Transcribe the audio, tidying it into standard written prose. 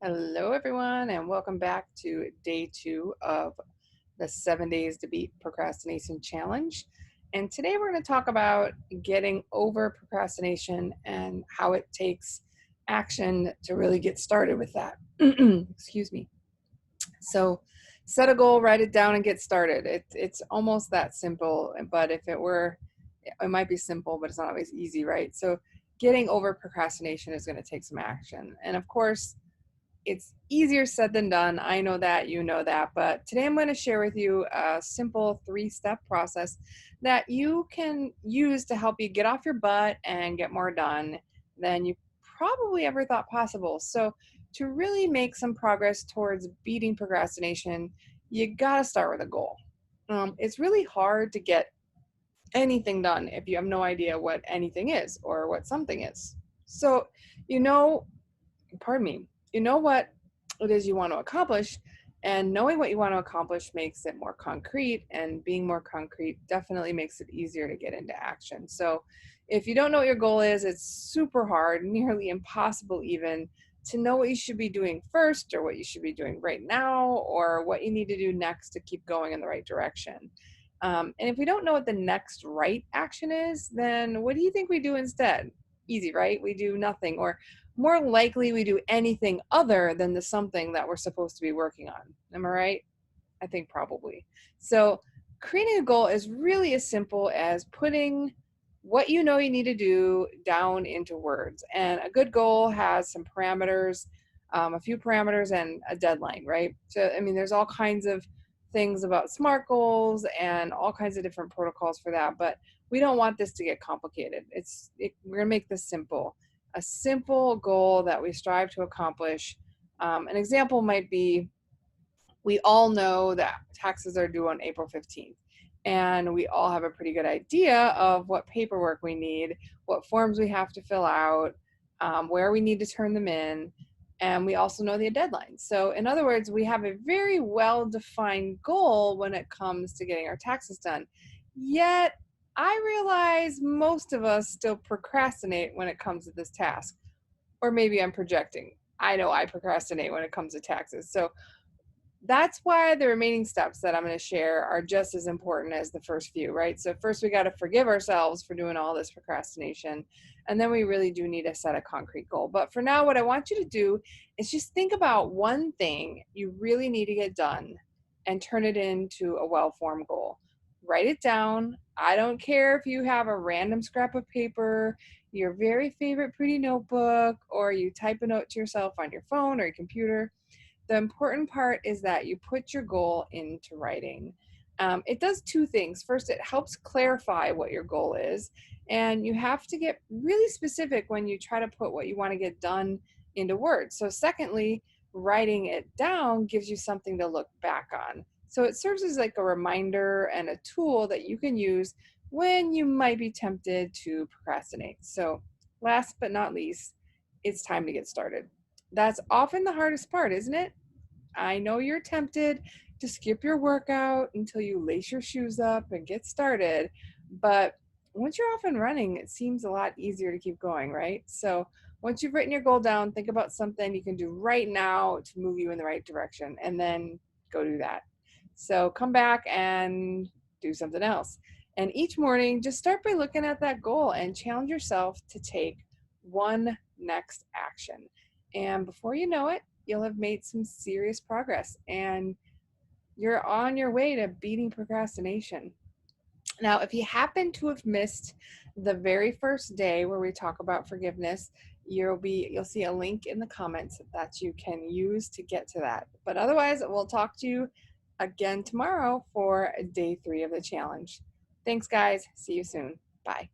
Hello, everyone, and welcome back to day 2 of the 7 days to beat procrastination challenge. And today we're going to talk about getting over procrastination and how it takes action to really get started with that. Excuse me. So, set a goal, write it down, and get started. It's almost that simple, but if it were, it might be simple, but it's not always easy, right? So, getting over procrastination is going to take some action. And of course, it's easier said than done. I know that, you know that. But today I'm going to share with you a simple 3-step process that you can use to help you get off your butt and get more done than you probably ever thought possible. So, to really make some progress towards beating procrastination, you got to start with a goal. It's really hard to get anything done if you have no idea what anything is or what something is. So, you know, pardon me, you know what it is you want to accomplish, and knowing what you want to accomplish makes it more concrete, and being more concrete definitely makes it easier to get into action. So if you don't know what your goal is, it's super hard, nearly impossible even, to know what you should be doing first, or what you should be doing right now, or what you need to do next to keep going in the right direction. And if we don't know what the next right action is, then what do you think we do instead? Easy, right? We do nothing, or more likely we do anything other than the something that we're supposed to be working on. Am I right? I think probably. So, creating a goal is really as simple as putting what you know you need to do down into words. And a good goal has some parameters, a few parameters, and a deadline, right? So, I mean, there's all kinds of things about SMART goals and all kinds of different protocols for that. But we don't want this to get complicated. We're going to make this simple. A simple goal that we strive to accomplish. An example might be, we all know that taxes are due on April 15th. And we all have a pretty good idea of what paperwork we need, what forms we have to fill out, where we need to turn them in. And we also know the deadline. So, in other words, we have a very well defined goal when it comes to getting our taxes done. Yet, I realize most of us still procrastinate when it comes to this task. Or maybe I'm projecting. I know I procrastinate when it comes to taxes. So, that's why the remaining steps that I'm going to share are just as important as the first few, right? So, first, we got to forgive ourselves for doing all this procrastination. And then we really do need to set a concrete goal. But for now, what I want you to do is just think about one thing you really need to get done and turn it into a well formed goal. Write it down. I don't care if you have a random scrap of paper, your very favorite pretty notebook, or you type a note to yourself on your phone or your computer. The important part is that you put your goal into writing. It does two things. First, it helps clarify what your goal is, and you have to get really specific when you try to put what you want to get done into words. So, secondly, writing it down gives you something to look back on. So, it serves as like a reminder and a tool that you can use when you might be tempted to procrastinate. So, last but not least, it's time to get started. That's often the hardest part, isn't it? I know you're tempted to skip your workout until you lace your shoes up and get started, but once you're off and running, it seems a lot easier to keep going, right? So, once you've written your goal down, think about something you can do right now to move you in the right direction, and then go do that. So, come back and do something else. And each morning, just start by looking at that goal and challenge yourself to take one next action. And before you know it, you'll have made some serious progress, and you're on your way to beating procrastination. Now, if you happen to have missed the very first day where we talk about forgiveness, you'll see a link in the comments that you can use to get to that. But otherwise, we'll talk to you again tomorrow for day 3 of the challenge. Thanks, guys. See you soon. Bye.